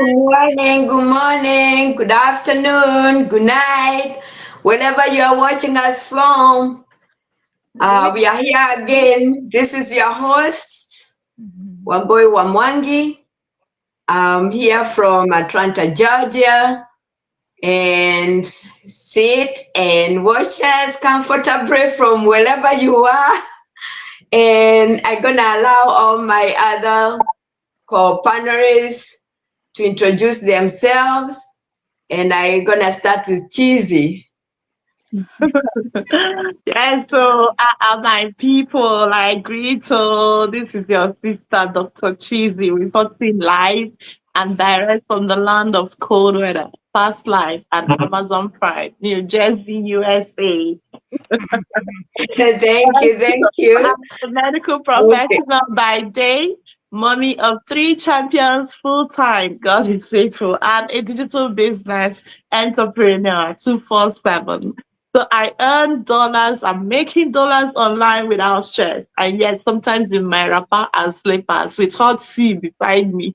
good morning, good afternoon, good night, wherever you are watching us from. We, We are here again. This is your host, Wagoi Wamwangi. I'm here from Atlanta, Georgia. And sit and watch us comfortably from wherever you are. And I'm going to allow all my other co-panelists to introduce themselves. And I'm going to start with Cheesy. Yeah, so my people, I greet you. This is your sister, Dr. Cheesy, reporting live and direct from the land of cold weather, Fast Life, and Amazon Prime, New Jersey, USA. Thank you, thank you. I'm a medical Okay. professional by day, mommy of 3 champions full time, God is faithful, and a digital business entrepreneur 247. So I earn dollars, I'm making dollars online without stress. And yet sometimes in my wrapper and slippers with hot tea beside me.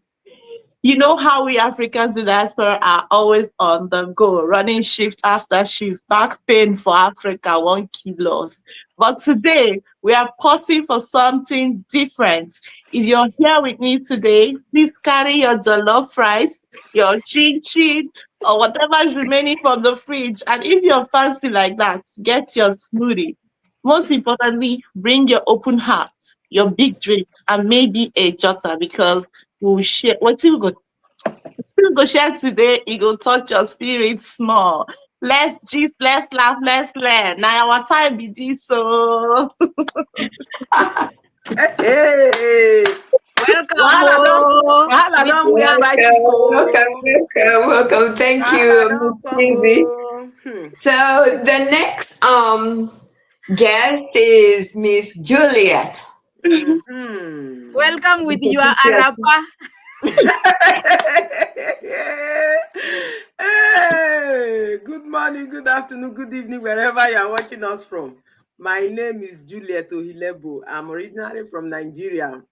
You know how we Africans in diaspora are always on the go, running shift after shift, back pain for Africa, 1 kilos. But today, we are pausing for something different. If you're here with me today, please carry your jollof rice, your chin chin, or whatever is remaining from the fridge. And if you're fancy like that, get your smoothie. Most importantly, bring your open heart, your big drink, and maybe a jotter because we'll share. What you go? We go share today. It go touch your spirit small. Let's gist, let's laugh, let's learn. Now our time be this so. hey, Welcome, wahala don oh. wahala We don wear Welcome, welcome, bicycle. welcome. Thank Wahala you, don Miss come Cheesy. o. So the next guest is Miss Juliet. welcome with your Introduce yourself. arapa. Hey, good morning, good afternoon, good evening, wherever you are watching us from. My name is Juliet Ohilebo. I'm originally from Nigeria.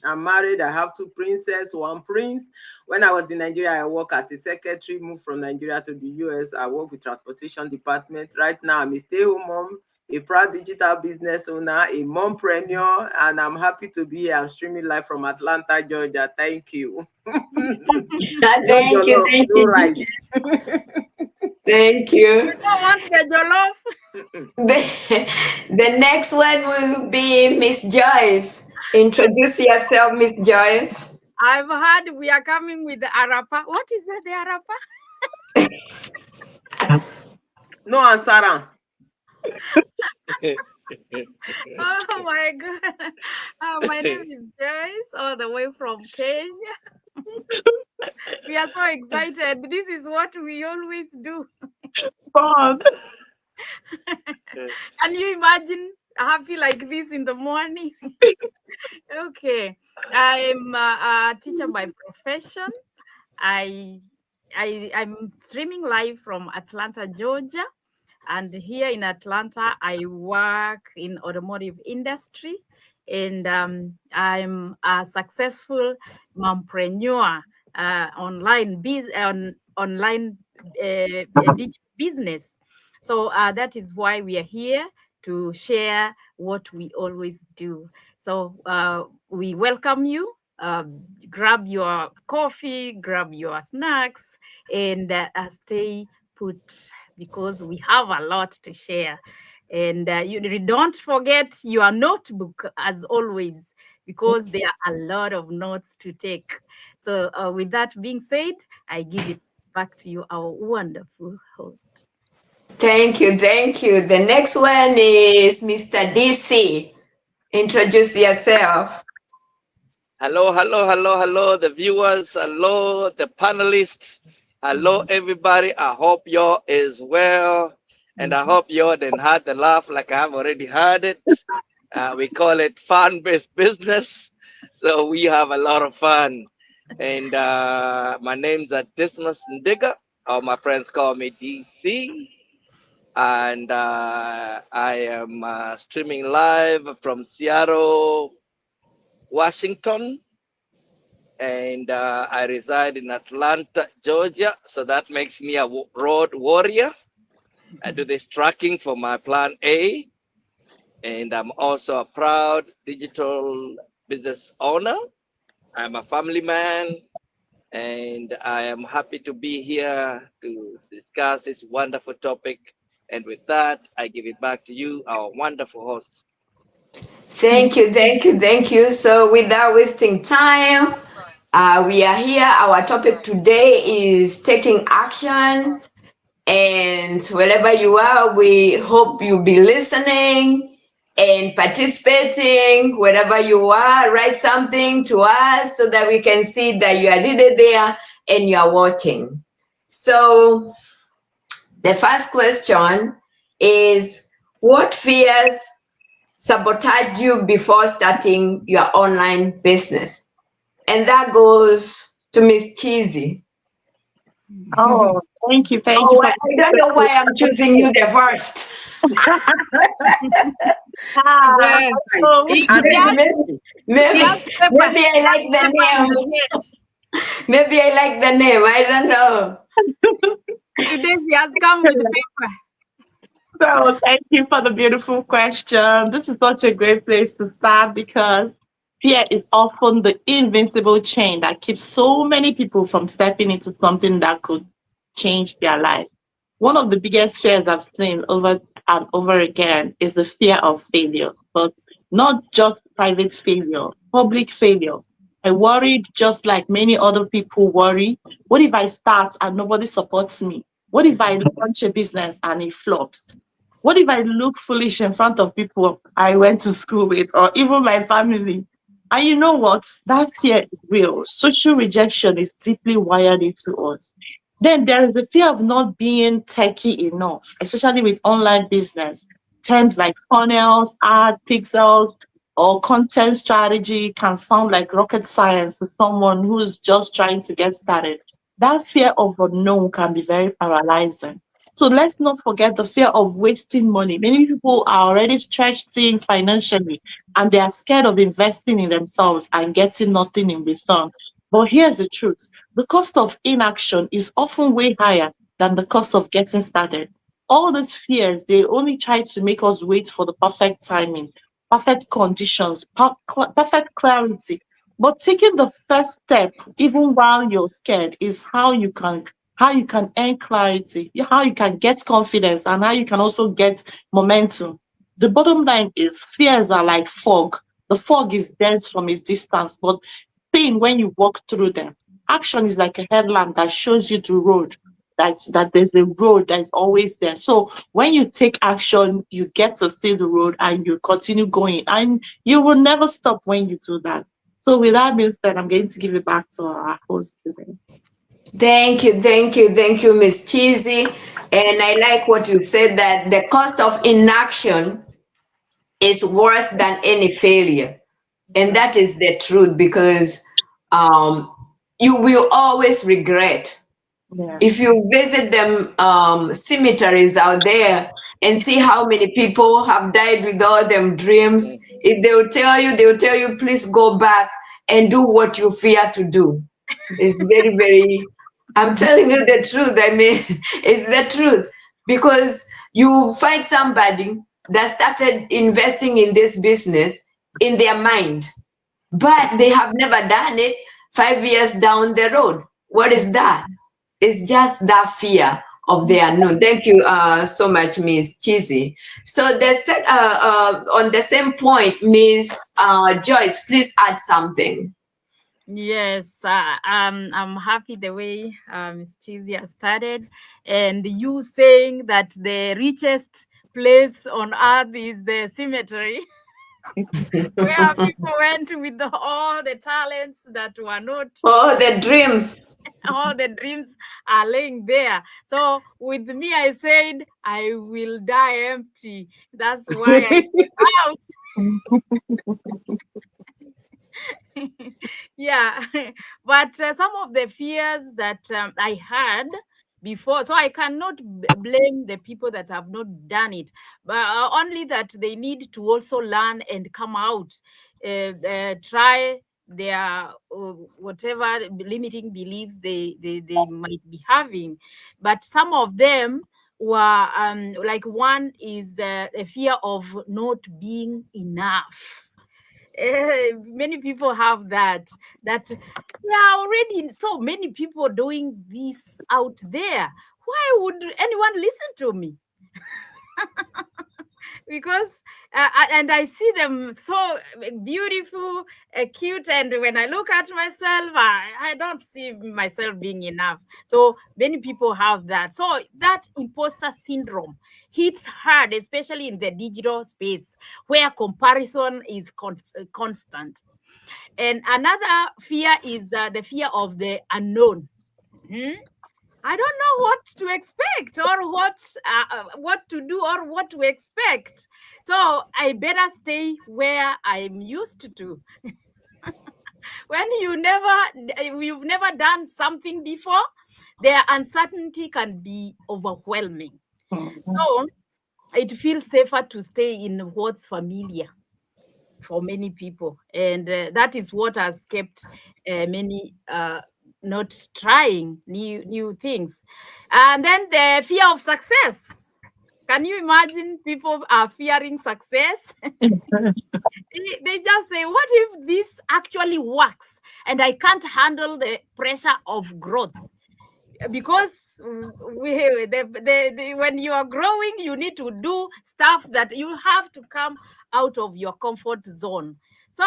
I'm married. I have 2 princes, 1 prince. When I was in Nigeria, I work as a secretary, moved from Nigeria to the US. I work with transportation department. Right now, I'm a stay-home mom, a proud digital business owner, a mompreneur, and I'm happy to be here. I'm streaming live from Atlanta, Georgia. Thank you. No Thank you, jollof, thank no you, rice. thank you. You don't want the jollof? The next one will be Miss Joyce. Introduce yourself, Miss Joyce. I've heard we are coming with the arapa. What is it, the arapa? No answer. Oh my God. My name is Joyce, all the way from Kenya. We are so excited. This is what we always do. God. Can you imagine happy like this in the morning? Okay. I'm a teacher by profession. I I'm streaming live from Atlanta, Georgia. And here in Atlanta, I work in automotive industry, and I'm a successful mompreneur, online business. So that is why we are here to share what we always do. So we welcome you. Grab your coffee, grab your snacks, and stay put because we have a lot to share. And don't forget your notebook as always, because there are a lot of notes to take. So, with that being said, I give it back to you, our wonderful host. Thank you, thank you. The next one is Mr. DC. Introduce yourself. Hello, hello, hello, hello, the viewers. Hello, the panelists. Hello, everybody. I hope y'all is well. And I hope y'all didn't had the laugh like I've already had it. We call it fun-based business. So we have a lot of fun. And my name's Dismas Ndiga, or my friends call me DC. And I am streaming live from Seattle, Washington. and I reside in Atlanta, Georgia. So that makes me a road warrior. I do this tracking for my plan A, and I'm also a proud digital business owner. I'm a family man, and I am happy to be here to discuss this wonderful topic. And with that, I give it back to you, our wonderful host. Thank you, thank you, thank you. So, without wasting time, we are here. Our topic today is taking action. And wherever you are, we hope you'll be listening and participating. Wherever you are, write something to us so that we can see that you are really there and you are watching. So, the first question is, what fears sabotage you before starting your online business? And that goes to Miss Cheesy. Oh, thank you Oh, for I don't know why I'm choosing you the first. ah, Very nice. so He And just interesting. he has Maybe, paper. maybe I He has like the paper in name. his head. Maybe I like the name. I don't know. Today she has come with paper. So thank you for the beautiful question. This is such a great place to start because fear is often the invincible chain that keeps so many people from stepping into something that could change their life. One of the biggest fears I've seen over and over again is the fear of failure, but not just private failure, public failure. I worried just like many other people worry. What if I start and nobody supports me? What if I launch a business and it flops? What if I look foolish in front of people I went to school with or even my family? And you know what? That fear is real. Social rejection is deeply wired into us. Then there is the fear of not being techy enough, especially with online business. Terms like funnels, ad, pixels, or content strategy can sound like rocket science to someone who's just trying to get started. That fear of unknown can be very paralyzing. So let's not forget the fear of wasting money. Many people are already stretched thin financially and they are scared of investing in themselves and getting nothing in return. But here's the truth, the cost of inaction is often way higher than the cost of getting started. All these fears, they only try to make us wait for the perfect timing, perfect conditions, perfect clarity. But taking the first step, even while you're scared, is how you can earn clarity, how you can get confidence, and how you can also get momentum. The bottom line is fears are like fog. The fog is dense from its distance, but pain when you walk through them. Action is like a headlamp that shows you the road. That there's a road that is always there. So when you take action, you get to see the road and you continue going. And you will never stop when you do that. So with that being said, I'm going to give it back to our host today. Thank you, thank you, thank you, Miss Cheesy. And I like what you said that the cost of inaction is worse than any failure. And that is the truth because um, you will always regret. Yeah. If you visit them cemeteries out there and see how many people have died with all them dreams, Mhm. if they will tell you, please go back and do what you fear to do. It's very, very, I'm telling you the truth. I mean, it's the truth. Because you find somebody that started investing in this business in their mind, but they have never done it 5 years down the road. What is that? It's just that fear of the unknown. Thank you so much, Miss Cheesy. So on the same point, Miss Joyce, please add something. Yes, I'm happy the way Miss Cheesy has started, and you saying that the richest place on earth is the cemetery, where people went with all the talents that were not, Oh, the dreams. all the dreams are laying there. So with me, I said I will die empty. That's why I came out. Yeah, but some of the fears that I had before, so I cannot blame the people that have not done it, but only that they need to also learn and come out, try their whatever limiting beliefs they might be having. But some of them were like, one is the fear of not being enough. Many people have that there are already so many people doing this out there. Why would anyone listen to me? Because and I see them so beautiful, cute, and when I look at myself, I don't see myself being enough. So many people have that. So that imposter syndrome hits hard, especially in the digital space where comparison is constant. And another fear is the fear of the unknown. Hmm? I don't know what to expect, or what to do, or what to expect. So I better stay where I'm used to. When you've never done something before, the uncertainty can be overwhelming. So it feels safer to stay in what's familiar for many people, and that is what has kept many not trying new things. And then the fear of success. Can you imagine people are fearing success? They just say, what if this actually works and I can't handle the pressure of growth? Because when you are growing, you need to do stuff that you have to come out of your comfort zone. So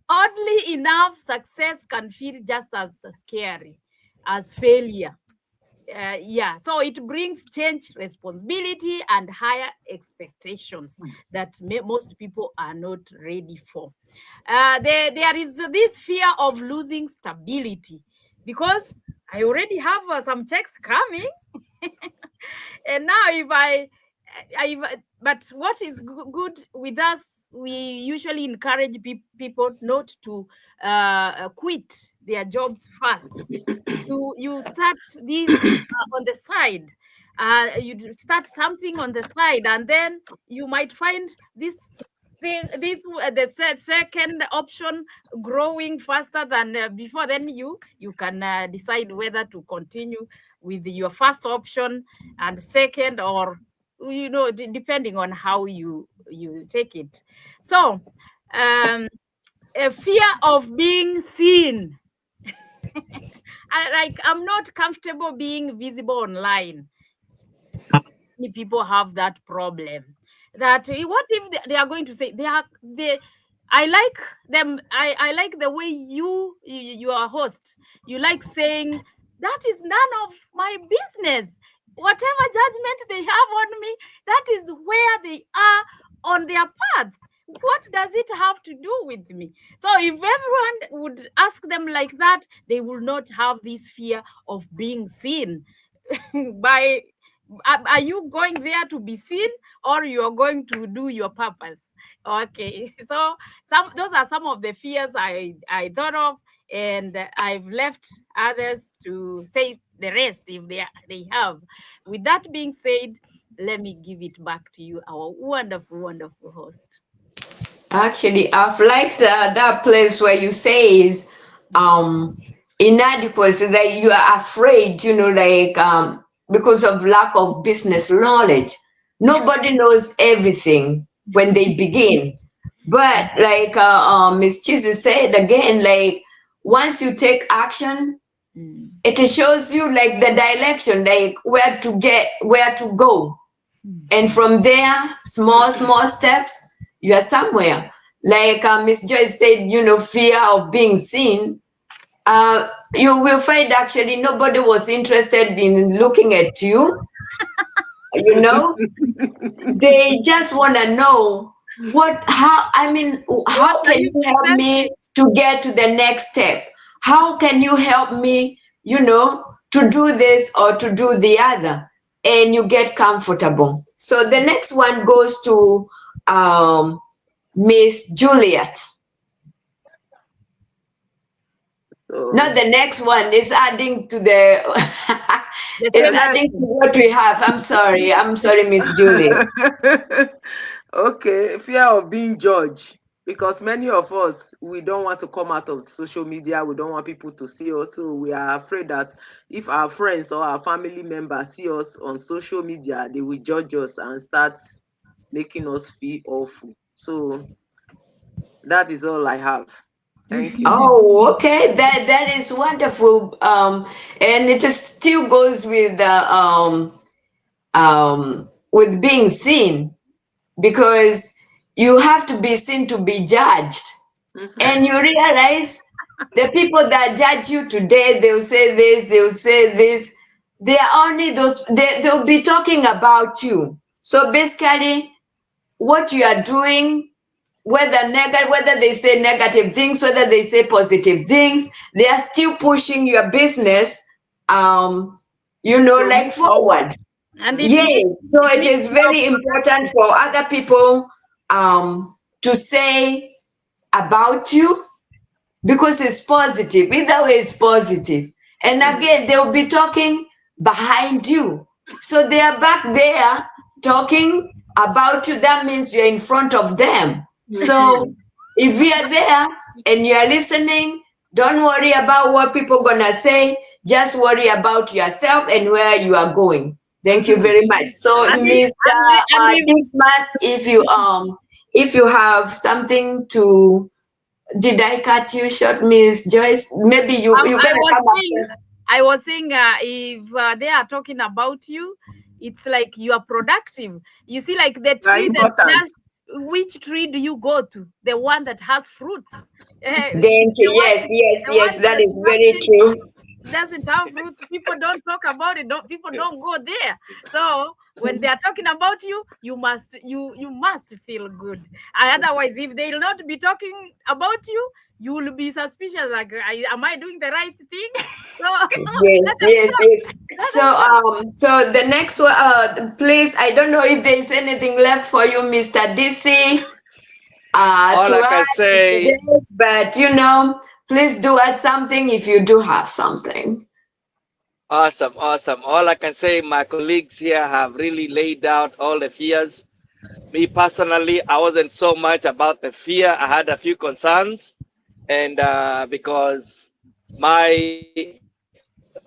oddly enough, success can feel just as scary as failure. Yeah, so it brings change, responsibility, and higher expectations that most people are not ready for. There is this fear of losing stability, because I already have some checks coming, and now but what is good with us, we usually encourage people not to quit their jobs fast. You start this on the side. You start something on the side, and then you might find this thing, the second option growing faster than before. Then you can decide whether to continue with your first option and second, or depending on how you take it. So a fear of being seen. I'm not comfortable being visible online. Many people have that problem. That what if they are going to say they I like them. I like the way you are a host. You like saying that is none of my business. Whatever judgment they have on me, that is where they are on their path. What does it have to do with me? So if everyone would ask them like that, they will not have this fear of being seen. By Are you going there to be seen, or you're going to do your purpose? Okay. So those are some of the fears I thought of, and I've left others to say the rest if they have. With that being said, let me give it back to you, our wonderful host. Actually, I've liked that place where you say is um, inadequacy, that you are afraid, like because of lack of business knowledge. Nobody knows everything when they begin. But like Miss Chizzy said again, like once you take action, Mm. it shows you like the direction, like where to go. And from there, small steps, you are somewhere. Like Miss Joyce said, fear of being seen. You will find actually nobody was interested in looking at you. You know, they just want to know how What are can you you help me presenting? to get to the next step? How can you help me, to do this or to do the other? And you get comfortable. So the next one goes to Miss Juliet. Not So, the next one is adding to the The is same let, adding to question. what we have. I'm sorry. I'm sorry, Miss Juliet. okay, fear of being judged. because many of us, we don't want to come out of social media. We don't want people to see us. So we are afraid that if our friends or our family members see us on social media, they will judge us and start making us feel awful. So that is all I have. Thank you. Oh, okay. That is wonderful. And it is still goes with being seen, because you have to be seen to be judged. And you realize the people that judge you today, they'll say this, they'll say this. They are only those, they'll be talking about you. So basically, what you are doing, whether they say negative things, whether they say positive things, they are still pushing your business, To like move forward. forward. And Yes. So it it means is you are very important productive. for other people to say about you, because it's positive. Either way, it's positive. And again, they'll be talking behind you. So they are back there talking about you. That means you're in front of them. So if you are there and you are listening, don't worry about what people are gonna say. Just worry about yourself and where you are going. Thank you very much. So, And if, Mr. and if Dismas, if you have something to, did I cut you short, Miss Joyce? Maybe you're I gonna was come saying, after. if they are talking about you, it's like you are productive. You see, like the Very tree that important. does. Which tree do you go to? The one that has fruits. Thank you. Yes, yes, The yes. one That that is very true. doesn't have roots, people don't talk about it, don't people don't go there. So when they are talking about you, you must feel good. And otherwise, if they'll not be talking about you, you will be suspicious, like, am I doing the right thing? So Yes, let them yes, talk, yes. let them So, talk. so the next one, please. I don't know if there is anything left for you, Mr. DC, All to I can add to say, this, but please do add something if you do have something. awesome, awesome. All I can say, my colleagues here have really laid out all the fears. Me personally, I wasn't so much about the fear. I had a few concerns, and because my,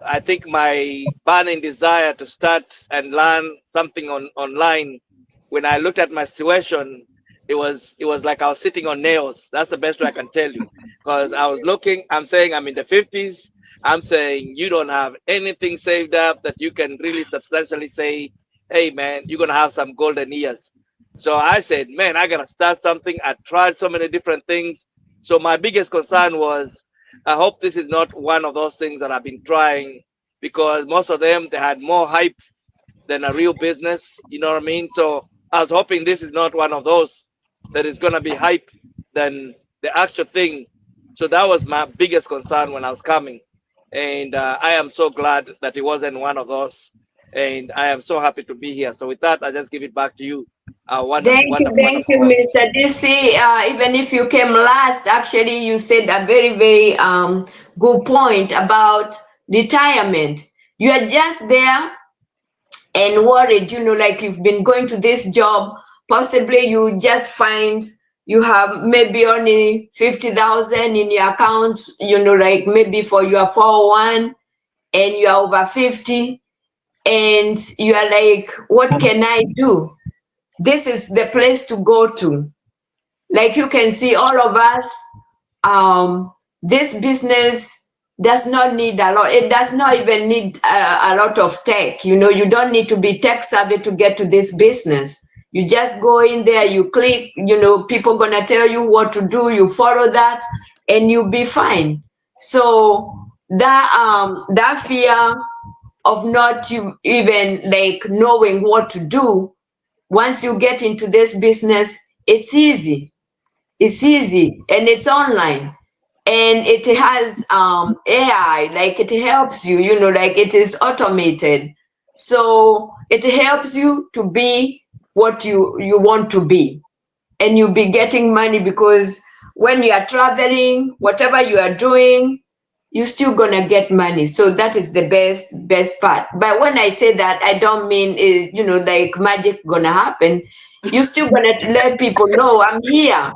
I think my burning desire to start and learn something online, when I looked at my situation, it was like I was sitting on nails. That's the best way I can tell you. Because I was looking, I'm saying I'm in the 50s. I'm saying you don't have anything saved up that you can really substantially say, hey man, you're gonna have some golden years. So I said, man, I gotta start something. I tried so many different things. So my biggest concern was, I hope this is not one of those things that I've been trying, because most of them they had more hype than a real business. You know what I mean? So I was hoping this is not one of those that is gonna be hype than the actual thing. So that was my biggest concern when I was coming, and I am so glad that it wasn't one of those, and I am so happy to be here. So with that, I just give it back to you, wonderful, wonderful, Thank wonderful you, host. Mr. DC. Even if you came last, actually, you said a very, very good point about retirement. You are just there and worried, like you've been going to this job, possibly you just find you have maybe only 50,000 in your accounts, like maybe for your 401, and you are over 50, and you are like, what can I do? This is the place to go to. Like you can see, all of us, this business does not need a lot. It does not even need a lot of tech. You don't need to be tech savvy to get to this business. You just go in there, you click, people gonna tell you what to do, you follow that, and you'll be fine. So that fear of not even like knowing what to do, once you get into this business, it's easy. It's easy and it's online, and it has AI, like it helps you, like it is automated. So it helps you to be what you want to be, and you'll be getting money, because when you are traveling, whatever you are doing, you're still gonna get money. So that is the best part. But when I say that, I don't mean like magic gonna happen. You're still gonna let people know I'm here.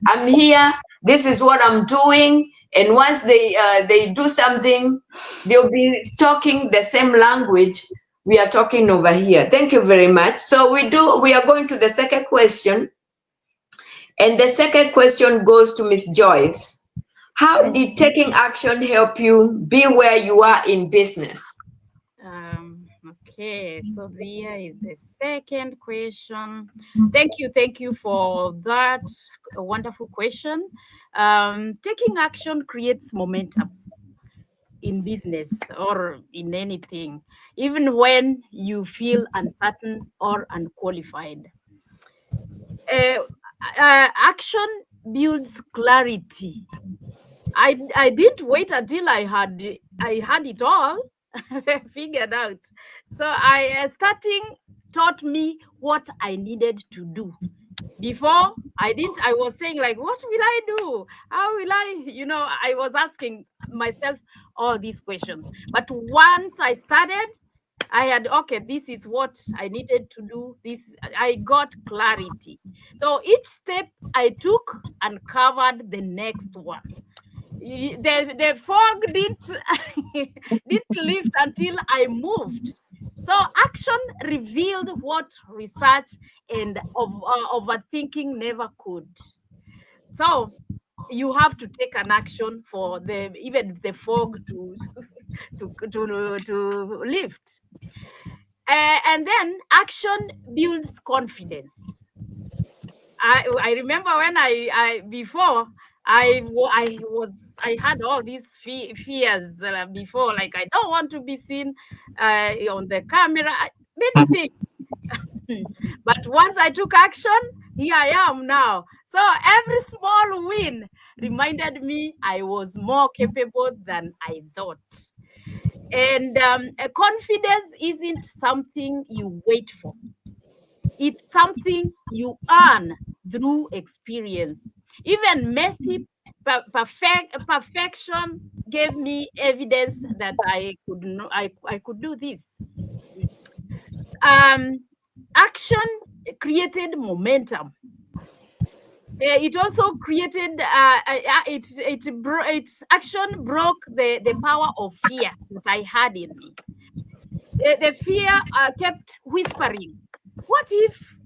I'm here. This is what I'm doing. And once they do something, they'll be talking the same language we are talking over here. Thank you very much. So we are going to the second question. And the second question goes to Miss Joyce. How did taking action help you be where you are in business? Okay, so here is the second question. Thank you for that wonderful question. Taking action creates momentum in business or in anything, even when you feel uncertain or unqualified. Uh, Action builds clarity. I didn't wait until I had it all figured out. So I starting taught me what I needed to do. Before I didn't, I was saying like, what will I do? How will I? I was asking myself all these questions. But once I started, I had, okay, this is what I needed to do. This, I got clarity. So each step I took uncovered the next one. The fog didn't lift until I moved. So action revealed what research and overthinking never could. So you have to take an action for the even the fog to lift. And then action builds confidence. I remember when I before I had all these fears before, like I don't want to be seen on the camera, many things. But once I took action, here I am now. So every small win reminded me I was more capable than I thought. And confidence isn't something you wait for. It's something you earn through experience. Even messy perfection gave me evidence that I could I could do this. Um, Action created momentum. It also created it action broke the power of fear that I had in me. The fear kept whispering, what if,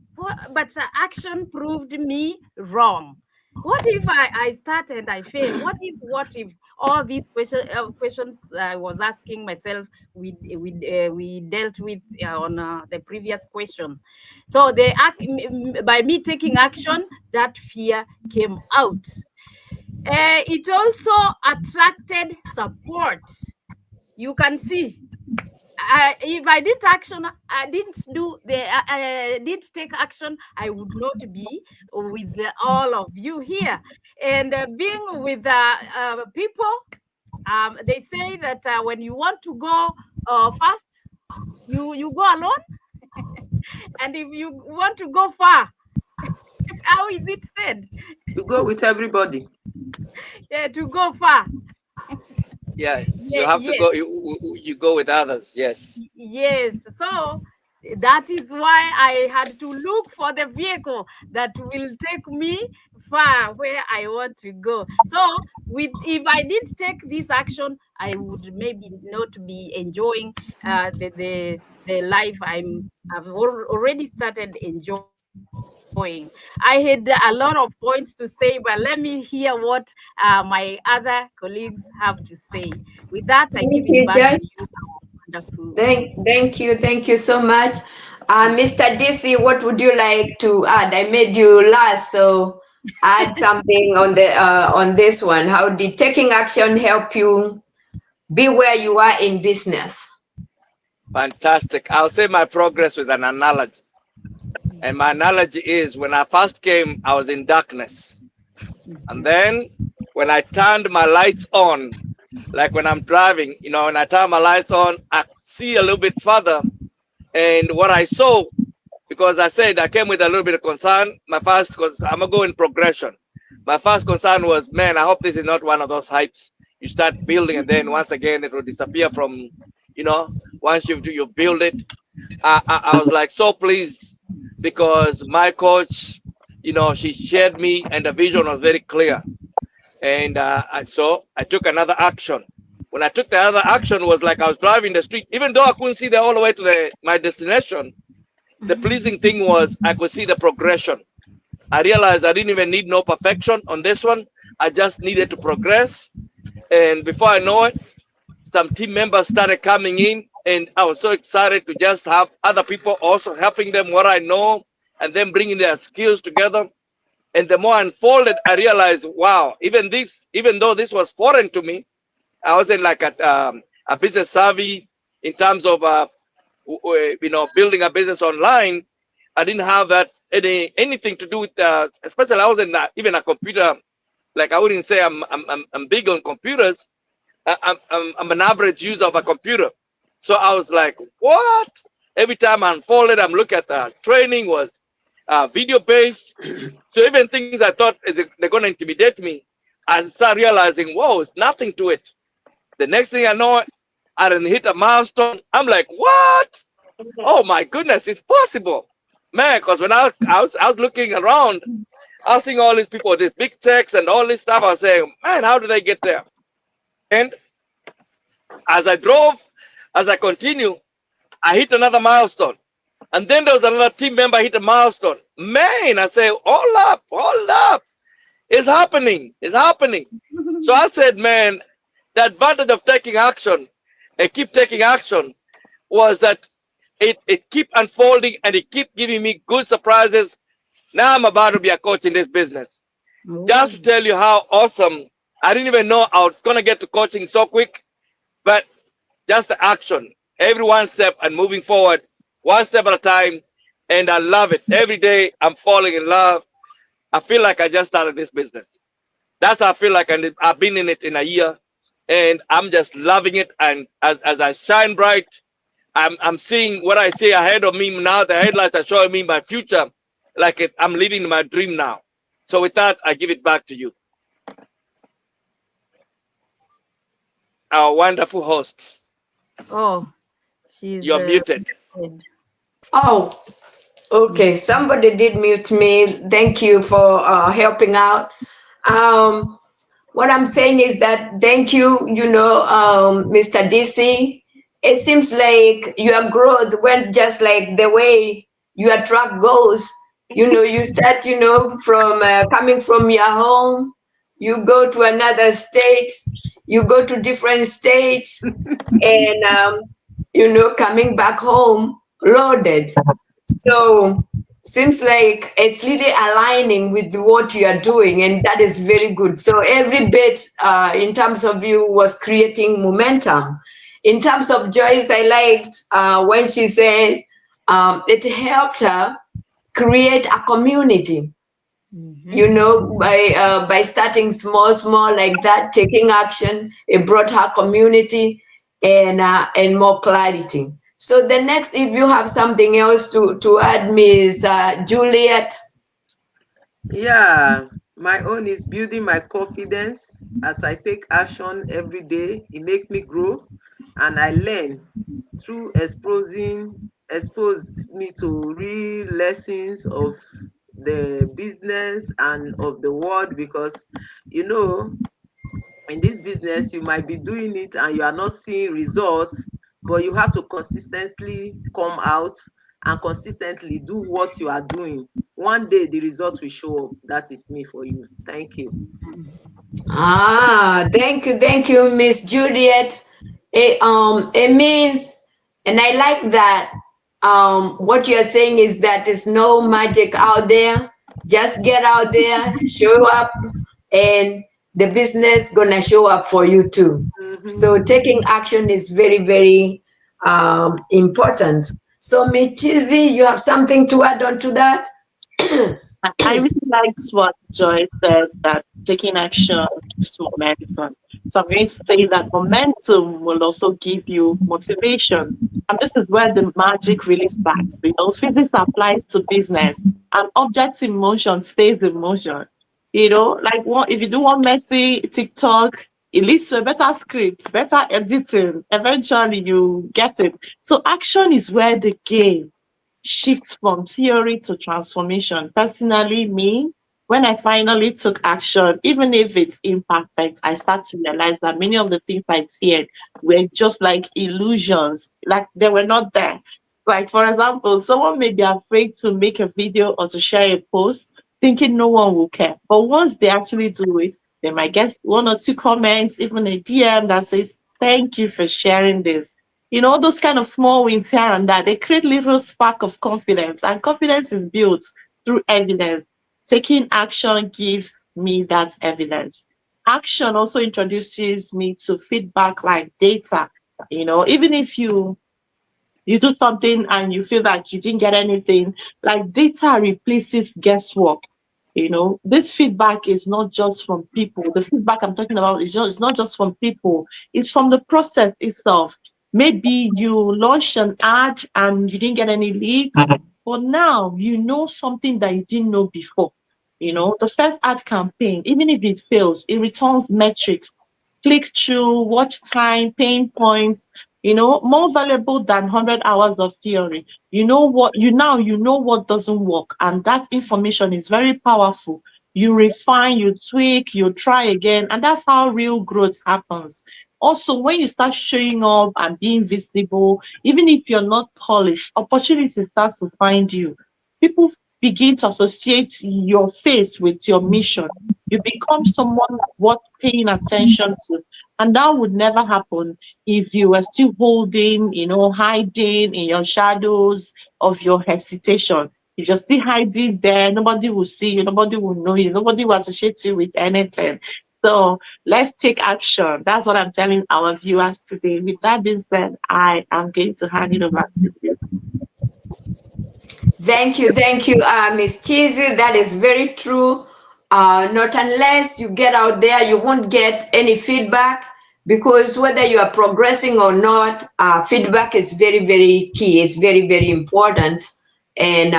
but action proved me wrong. What if I start and I fail? What if all these questions I was asking myself, we dealt with on the previous question. So by me taking action, that fear came out. It also attracted support. You can see, if I didn't action, I didn't do the, I didn't take action, I would not be with all of you here. And being with people, they say that when you want to go fast, you go alone, and if you want to go far, how is it said? You go with everybody. Yeah, to go far. Yeah, you Yeah, have to yes. go. You go with others. Yes. Yes, so that is why I had to look for the vehicle that will take me far where I want to go. So, if I didn't take this action, I would maybe not be enjoying the life already started enjoying. I had a lot of points to say, but let me hear what my other colleagues have to say. With that, I give it Thank back to you, you, Joyce. wonderful Thank, host. thank you so much. Mr. DC, what would you like to add? I made you last, so add something on this one. How did taking action help you be where you are in business? Fantastic. I'll say my progress with an analogy. And my analogy is when I first came, I was in darkness. And then when I turned my lights on, like when I'm driving, when I turn my lights on, I see a little bit further. And what I saw, because I said I came with a little bit of concern, I'm going to go in progression. My first concern was, man, I hope this is not one of those hypes. you start building, and then once again it will disappear from, you know, once you build it. I was like so pleased because my coach, she shared me, and the vision was very clear. And so I took another action. When I took the other action, was like I was driving the street, even though I couldn't see the all the way to my destination. The pleasing thing was I could see the progression. I realized I didn't even need no perfection on this one. I just needed to progress. And before I know it, some team members started coming in, and I was so excited to just have other people also helping them what I know, and then bringing their skills together. And the more I unfolded, I realized, wow, even though this was foreign to me, I wasn't like a business savvy in terms of building a business online. I didn't have that anything to do with, especially I wasn't even a computer. Like I wouldn't say I'm big on computers. I'm an average user of a computer. So I was like, what? Every time I unfolded, I'm looking at the training was video based. So even things I thought they're going to intimidate me, I start realizing, whoa, it's nothing to it. The next thing I know, I didn't hit a milestone. I'm like, what? Oh my goodness, it's possible, man. Because when I was looking around, I was seeing all these people with these big checks and all this stuff. I was saying, man, how did they get there? And as I drove, as I continue, I hit another milestone. And then there was another team member hit a milestone. Man, I say, hold up. It's happening. It's happening. So I said, man, the advantage of taking action and keep taking action was that it keep unfolding and it keep giving me good surprises. Now I'm about to be a coach in this business. Oh. Just to tell you how awesome. I didn't even know I was gonna get to coaching so quick, but just the action, every one step and moving forward, one step at a time. And I love it. Every day I'm falling in love. I feel like I just started this business. That's how I feel like, and I've been in it in a year, and I'm just loving it. And as I shine bright, I'm seeing what I see ahead of me now. The headlights are showing me my future, like I'm living my dream now. So with that, I give it back to you, our wonderful hosts. Oh, she's You're muted. good. Oh, Mm. okay. Somebody did mute me. Thank you for helping out. Um, what I'm saying is that thank you, Mr. DC. It seems like your growth went just like the way your track goes. You start, from coming from your home, you go to another state, you go to different states, and, coming back home loaded. So seems like it's really aligning with what you are doing, and that is very good. So every bit in terms of you was creating momentum. In terms of Joyce, I liked when she said it helped her create a community. Mhm. By starting small like that, taking action, it brought her community and more clarity. So the next, if you have something else to add, Miss Juliet. Yeah, my own is building my confidence as I take action every day. It makes me grow and I learn through expose me to real lessons of the business and of the world because you know in this business you might be doing it and you are not seeing results, but you have to consistently come out and consistently do what you are doing. One day the result will show up. That is me for you. Thank you. Thank you, Miss Juliet. It means, and I like that. What you're saying is that there's no magic out there. Just get out there, show up, and the business gonna show up for you too. Mhm. So taking action is very, very important. So, Miss Chizzy, you have something to add on to that? I really liked what Joy said, that taking action gives momentum. So I'm going to say that momentum will also give you motivation. And this is where the magic really starts. Physics applies to business, and objects in motion stays in motion. Like if you do one messy TikTok, It leads to a better script, better editing. Eventually, you get it. So, action is where the game shifts from theory to transformation. Personally, me, when I finally took action, even if it's imperfect, I start to realize that many of the things I feared were just like illusions, like they were not there. Like, for example, someone may be afraid to make a video or to share a post, thinking no one will care. But once they actually do it, they might get one or two comments, even a DM that says, "Thank you for sharing this." Those kind of small wins here and there, they create little spark of confidence, and confidence is built through evidence. Taking action gives me that evidence. Action also introduces me to feedback like data. Even if you do something and you feel like you didn't get anything, like data replaces guesswork. This feedback is not just from people. The feedback I'm talking about is it's not just from people, it's from the process itself. Maybe you launched an ad and you didn't get any leads, but now you know something that you didn't know before. The first ad campaign, even if it fails, it returns metrics, click through, watch time, pain points, more valuable than 100 hours of theory. You know what doesn't work, and that information is very powerful. You refine, you tweak, you try again, and that's how real growth happens. Also, when you start showing up and being visible, even if you're not polished, opportunity starts to find you. People begin to associate your face with your mission. You become someone worth paying attention to. And that would never happen if you were still holding, hiding in your shadows of your hesitation. If you're still hiding there, nobody will see you, nobody will know you, nobody will associate you with anything. So let's take action. That's what I'm telling our viewers today. With that being said, I am going to hand it over to you. Thank you, Miss Cheesy. That is very true. Not unless you get out there, you won't get any feedback, because whether you are progressing or not, feedback is very, very key. It's very, very important. And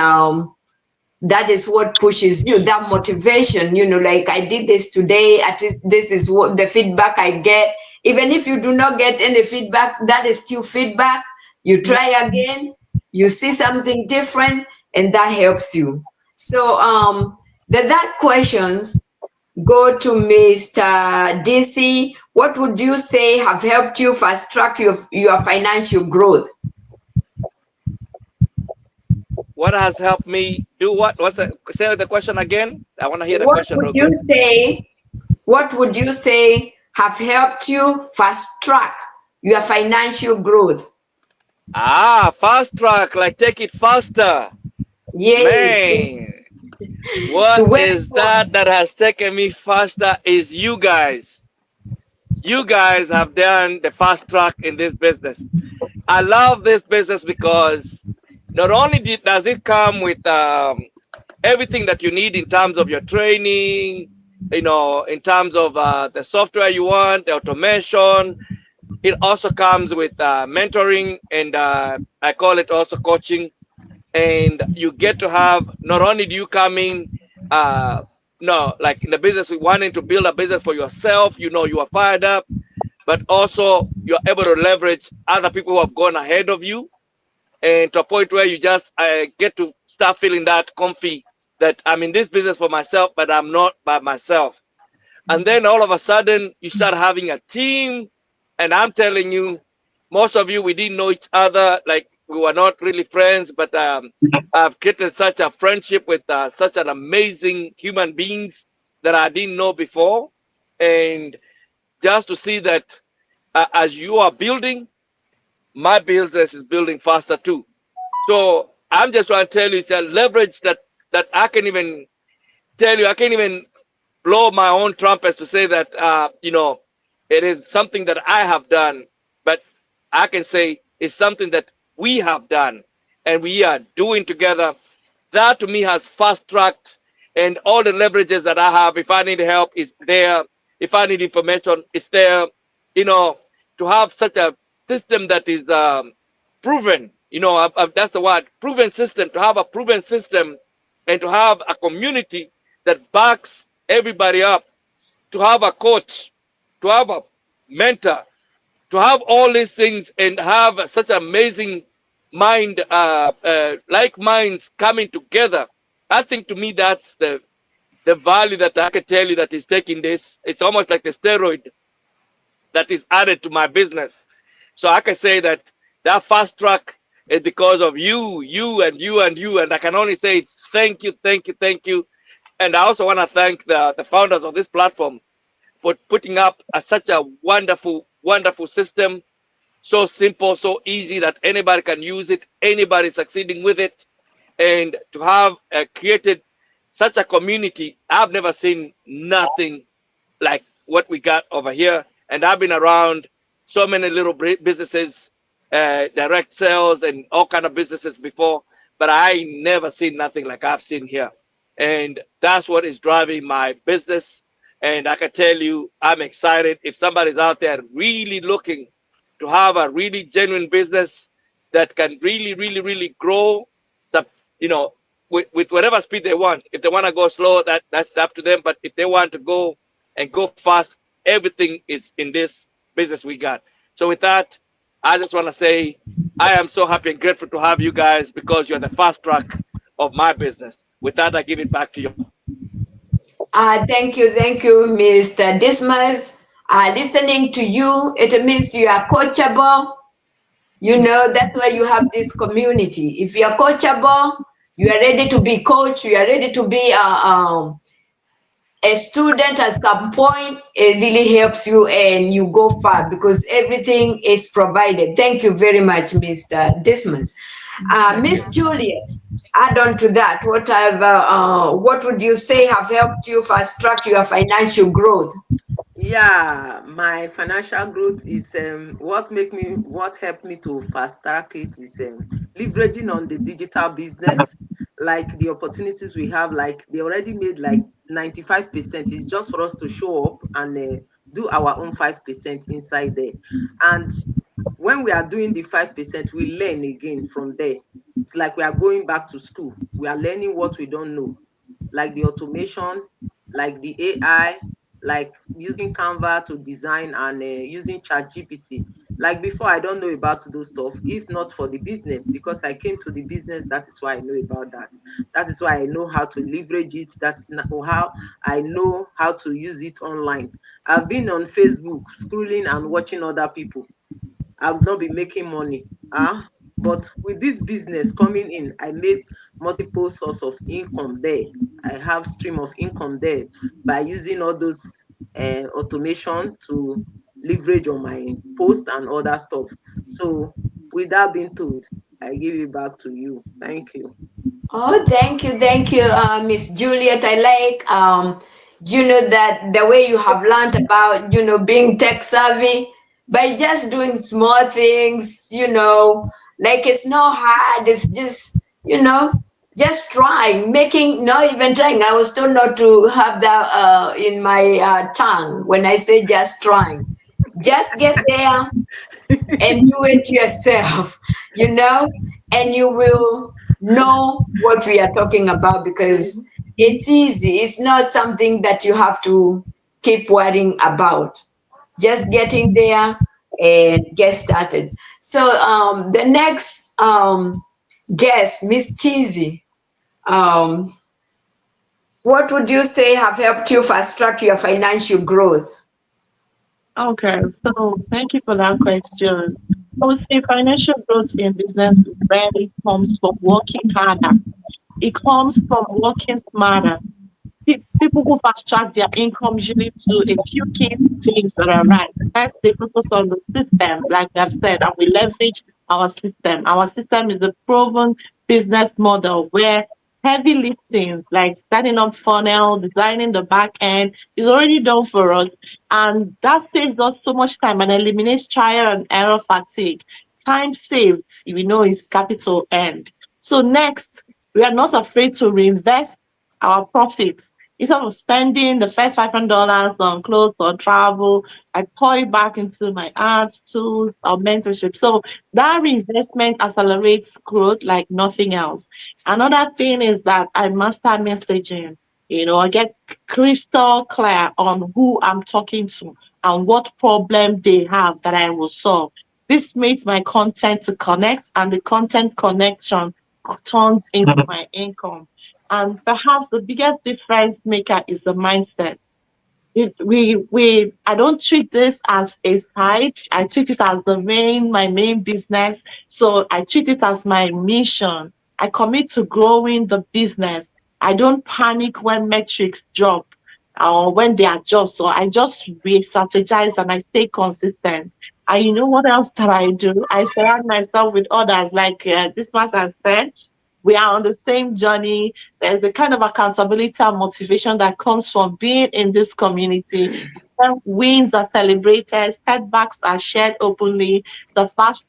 that is what pushes you, that motivation, like I did this today, at least this is what the feedback I get. Even if you do not get any feedback, that is still feedback. You try again, you see something different, and that helps you. So the that questions go to Mr. DC. What would you say have helped you fast track your financial growth? What has helped me do what? Say the question again? I want to hear the What question would real you good. say What would you say have helped you fast track your financial growth? Fast track, like take it faster. Yes, Man, to what where is you that that has taken me faster is you guys. You guys have done the fast track in this business. I love this business because not only does it come with everything that you need in terms of your training, in terms of the software you want, the automation, it also comes with mentoring and I call it also coaching. And you get to have, not only do you come in, uh, no, like in the business, wanting to build a business for yourself, you are fired up, but also you're able to leverage other people who have gone ahead of you, and to a point where you just get to start feeling that comfy that I'm in this business for myself, but I'm not by myself. And then all of a sudden you start having a team, and I'm telling you, most of you, we didn't know each other, like we were not really friends, but I've created such a friendship with such an amazing human beings that I didn't know before. And just to see that as you are building, my business is building faster too. So I'm just trying to tell you, it's a leverage that I can even tell you, I can't even blow my own trumpets to say that it is something that I have done, but I can say it's something that we have done and we are doing together. That to me has fast tracked, and all the leverages that I have. If I need help, is there. If I need information, it's there. You know, to have such a system that is proven. That's the word, proven system. To have a proven system, and to have a community that backs everybody up, to have a coach, to have a mentor, to have all these things and have such amazing mind, like minds coming together. I think to me that's the value that I can tell you that is taking this. It's almost like a steroid that is added to my business. So I can say that that fast track is because of you, you, and you, and you. And I can only say thank you, thank you, thank you. And I also want to thank the founders of this platform for putting up such a wonderful, wonderful system. So simple, so easy that anybody can use it, anybody succeeding with it. And to have created such a community, I've never seen nothing like what we got over here. And I've been around so many little businesses, direct sales, and all kind of businesses before, but I never seen nothing like I've seen here. And that's what is driving my business. And I can tell you, I'm excited. If somebody's out there really looking to have a really genuine business that can really, really, really grow, the, you know, with whatever speed they want. If they want to go slow, that's up to them. But if they want to go and go fast, everything is in this business we got. So with that, I just want to say I am so happy and grateful to have you guys because you're the fast track of my business. With that, I give it back to you. Thank you, Mr. Dismas. Listening to you, it means you are coachable. You know, that's why you have this community. If you are coachable, you are ready to be coached, you are ready to be a student at some point, it really helps you and you go far because everything is provided. Thank you very much, Mr. Dismas. Miss Juliet, add on to that, what would you say have helped you fast track your financial growth? Yeah, my financial growth is what helped me to fast track it is leveraging on the digital business, like the opportunities we have, like they already made like 95%. It's just for us to show up and do our own 5% inside there. And when we are doing the 5%, we learn again from there. It's like we are going back to school. We are learning what we don't know, like the automation, like the AI, like using Canva to design and using ChatGPT. Like before, I don't know about those stuff, if not for the business, because I came to the business. That is why I know about that. That is why I know how to leverage it. That's how I know how to use it online. I've been on Facebook scrolling and watching other people. I would not be making money. But with this business coming in, I made multiple source of income there. I have stream of income there by using all those automation to leverage on my post and other stuff. So with that being told, I give it back to you. Thank you. Oh, thank you, Miss Juliet. I like, that the way you have learned about, being tech savvy by just doing small things, like it's not hard. It's just, just trying, making, not even trying. I was told not to have that in my tongue when I say just trying. Just get there and do it yourself, you know, and you will know what we are talking about because it's easy. It's not something that you have to keep worrying about. Just getting there and get started. So the next guest, Miss Cheesy, um, what would you say have helped you fast track your financial growth? Okay, so thank you for that question. I would say financial growth in business rarely comes from working harder. It comes from working smarter. People who fast track their income usually do a few key things that are right. First, they focus on the system, like I've said, and we leverage our system. Our system is a proven business model where heavy lifting, like starting up funnel, designing the back end, is already done for us. And that saves us so much time and eliminates trial and error fatigue. Time saved, we know, is capital end. So next, we are not afraid to reinvest our profits. Instead of spending the first $500 on clothes or travel, I pour it back into my arts, tools, or mentorship. So that reinvestment accelerates growth like nothing else. Another thing is that I master messaging. I get crystal clear on who I'm talking to. and what problem they have that I will solve. This makes my content to connect, and the content connection turns into my income. And perhaps the biggest difference maker is the mindset. I don't treat this as a side. I treat it as my main business. So I treat it as my mission. I commit to growing the business. I don't panic when metrics drop or when they adjust. So I just re-strategize and I stay consistent. And you know what else that I do? I surround myself with others, like this man has said. We are on the same journey. There's the kind of accountability and motivation that comes from being in this community. When wins are celebrated, setbacks are shared openly, they fast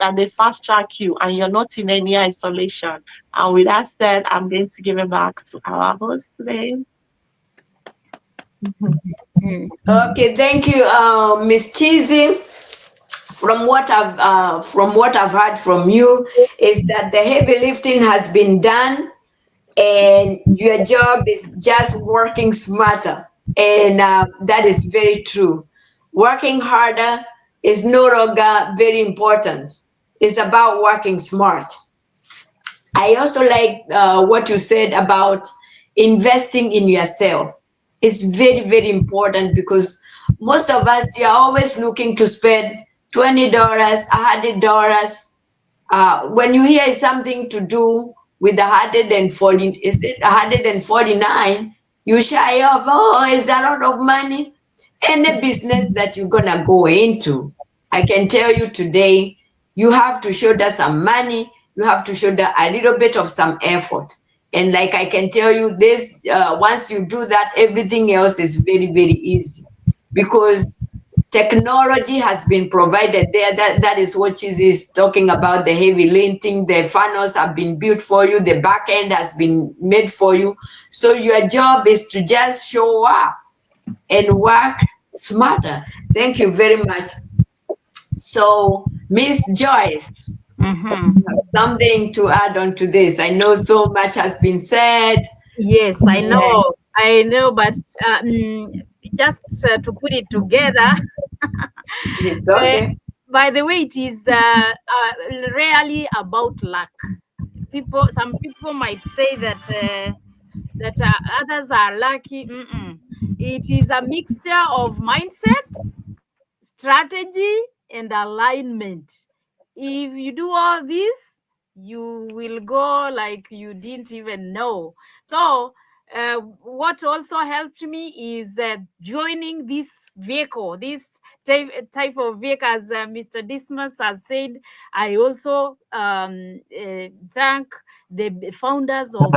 track you, and you're not in any isolation. And with that said, I'm going to give it back to our host today. Mhm. Okay, thank you, Miss Cheesy. From what I've heard from you is that the heavy lifting has been done, and your job is just working smarter, and that is very true. Working harder is no longer very important. It's about working smart. I also like what you said about investing in yourself. It's very, very important because most of us, we are always looking to spend $20, $100. When you hear something to do with 140, is it 149? You shy off, oh, it's a lot of money. Any business that you're gonna go into, I can tell you today, you have to shoulder some money, you have to shoulder a little bit of some effort. And like I can tell you this, once you do that, everything else is very, very easy because technology has been provided there. That is what she is talking about, the heavy lifting. The funnels have been built for you, the back end has been made for you. So your job is to just show up and work smarter. Thank you very much. So, Miss Joyce, Mm-hmm. something to add on to this. I know so much has been said. Yes, I And know. I know, but just to put it together, it's uh, okay. by the way, it is rarely about luck. Some people might say that others are lucky. Mm-mm. It is a mixture of mindset, strategy, and alignment. If you do all this, you will go like you didn't even know. So what also helped me is joining this vehicle, this type of vehicle, as Mr. Dismas has said. I also thank the founders of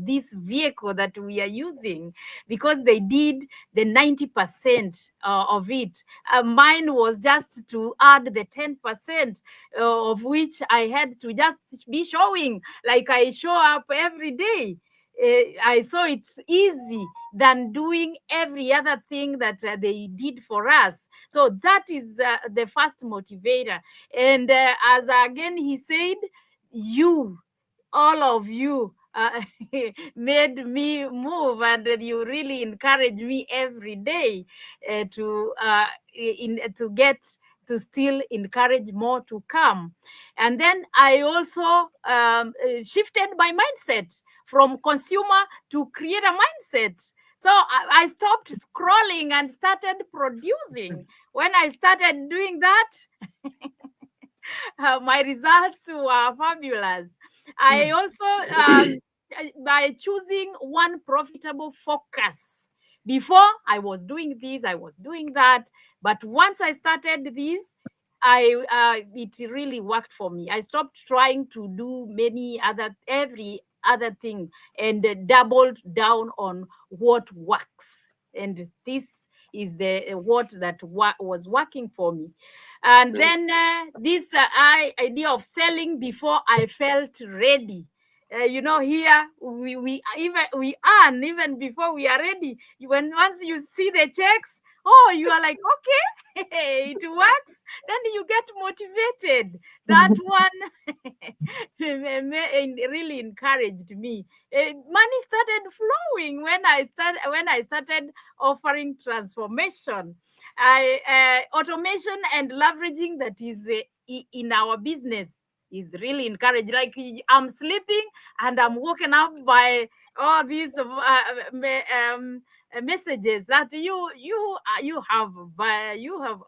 this vehicle that we are using, because they did the 90% of it. Mine was just to add the 10%, of which I had to just be showing like I show up every day. I saw it easy than doing every other thing that they did for us. So that is the first motivator. And as again he said, you, all of you, made me move, and you really encourage me every day to get to still encourage more to come. And then I also shifted my mindset from consumer to creator mindset. So I stopped scrolling and started producing. When I started doing that, my results were fabulous. I also, by choosing one profitable focus. Before, I was doing this, I was doing that, but once I started this, it really worked for me. I stopped trying to do every other thing, and doubled down on what works. And this is the what that was working for me. And then this idea of selling before I felt ready. Here we earn even before we are ready. When once you see the checks, Oh, you are like, okay, it works. Then you get motivated. That one really encouraged me. Money started flowing when I started offering transformation, automation and leveraging that is in our business is really encouraged. Like I'm sleeping and I'm woken up by all these messages that you have.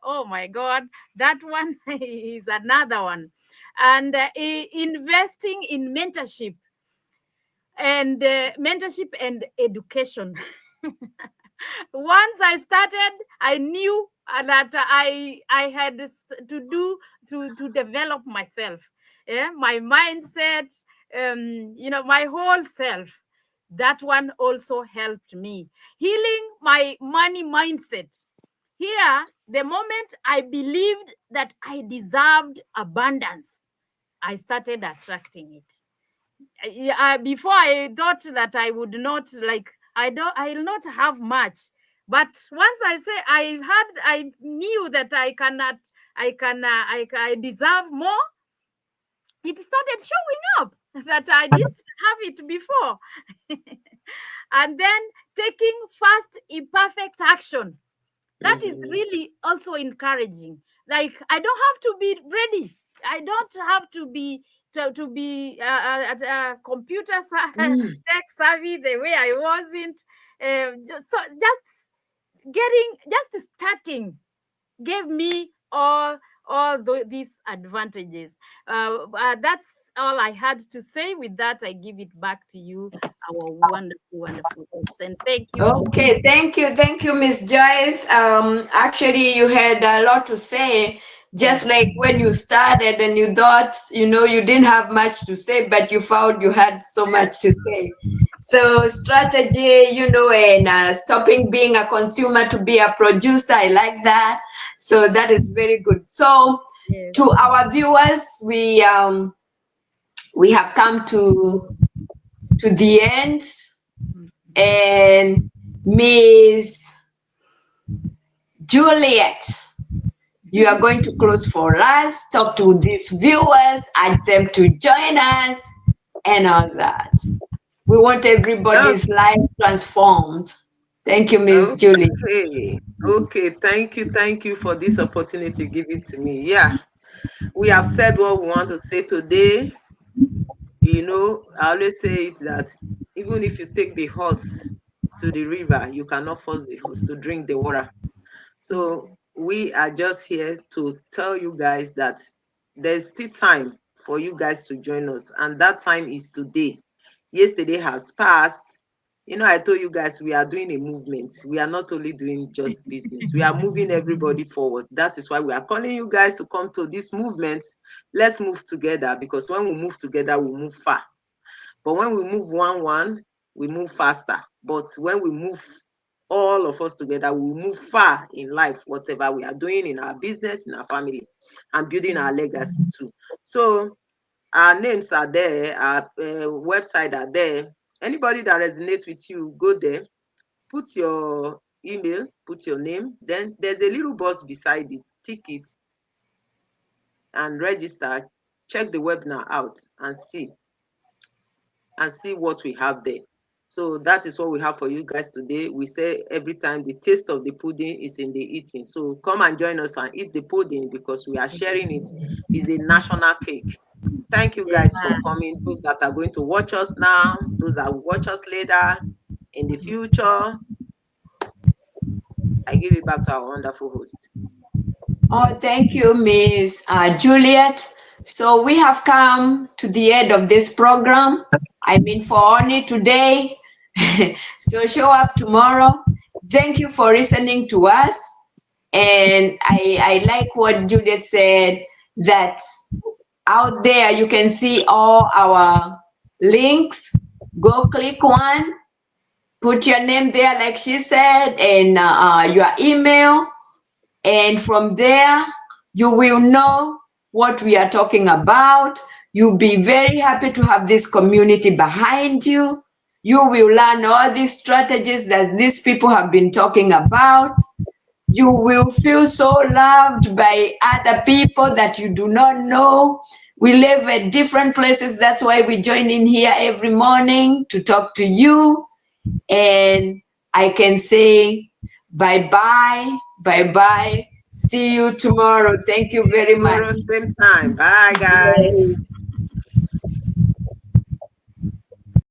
Oh my God, that one is another one. And investing in mentorship and education. Once I started, I knew that I had to do to develop myself, yeah, my mindset, my whole self. That one also helped me healing my money mindset. Here, the moment I believed that I deserved abundance, I started attracting it. Before I thought that I would not, like, I'll not have much. But once I knew that I cannot, I deserve more, it started showing up that I didn't have it before. And then taking fast imperfect action, that is Mhm. really also encouraging. Like, I don't have to be ready. I don't have to be at Mm. tech savvy the way I wasn't. Just starting gave me these advantages. That's all I had to say. With that, I give it back to you, our wonderful host, and thank you for. Okay, thank you, Miss Joyce. Actually, you had a lot to say. Just like when you started and you thought, you didn't have much to say, but you found you had so much to say. So strategy, and stopping being a consumer to be a producer, I like that. So that is very good. So Yes. to our viewers, we have come to the end, and Miss Juliet, you are going to close for us, talk to these viewers, ask them to join us, and all that. We want Oh, everybody's life transformed. Thank you, Miss Julie. okay. Okay. Thank you for this opportunity given to me. Yeah. We have said what we want to say today. I always say it that even if you take the horse to the river, you cannot force the horse to drink the water. So we are just here to tell you guys that there's still time for you guys to join us, and that time is today. Yesterday has passed. I told you guys we are doing a movement. We are not only doing just business, we are moving everybody forward. That is why we are calling you guys to come to this movement. Let's move together, because when we move together, we move far. But when we move one, we move faster. But when we move all of us together, we move far in life, whatever we are doing in our business, in our family, and building our legacy too. So our names are there, our website are there. Anybody that resonates with you, go there, put your email, put your name. Then there's a little box beside it. Tick it and register. Check the webinar out and see what we have there. So that is what we have for you guys today. We say every time the taste of the pudding is in the eating. So come and join us and eat the pudding, because we are sharing it. It's a national cake. Thank you Yeah. guys for coming. Those that are going to watch us now, those that will watch us later in the future. I give it back to our wonderful host. Oh, thank you, Miss Juliet. So we have come to the end of this program. I mean, for only today. So show up tomorrow. Thank you for listening to us. And I like what Juliet said, that out there you can see all our links. Go click one, put your name there, like she said, and your email. And from there, you will know what we are talking about. You'll be very happy to have this community behind you. You will learn all these strategies that these people have been talking about. You will feel so loved by other people that you do not know. We live at different places. That's why we join in here every morning to talk to you. And I can say bye bye, bye bye. See you tomorrow. Thank you See you very much. tomorrow, same time. Bye, guys.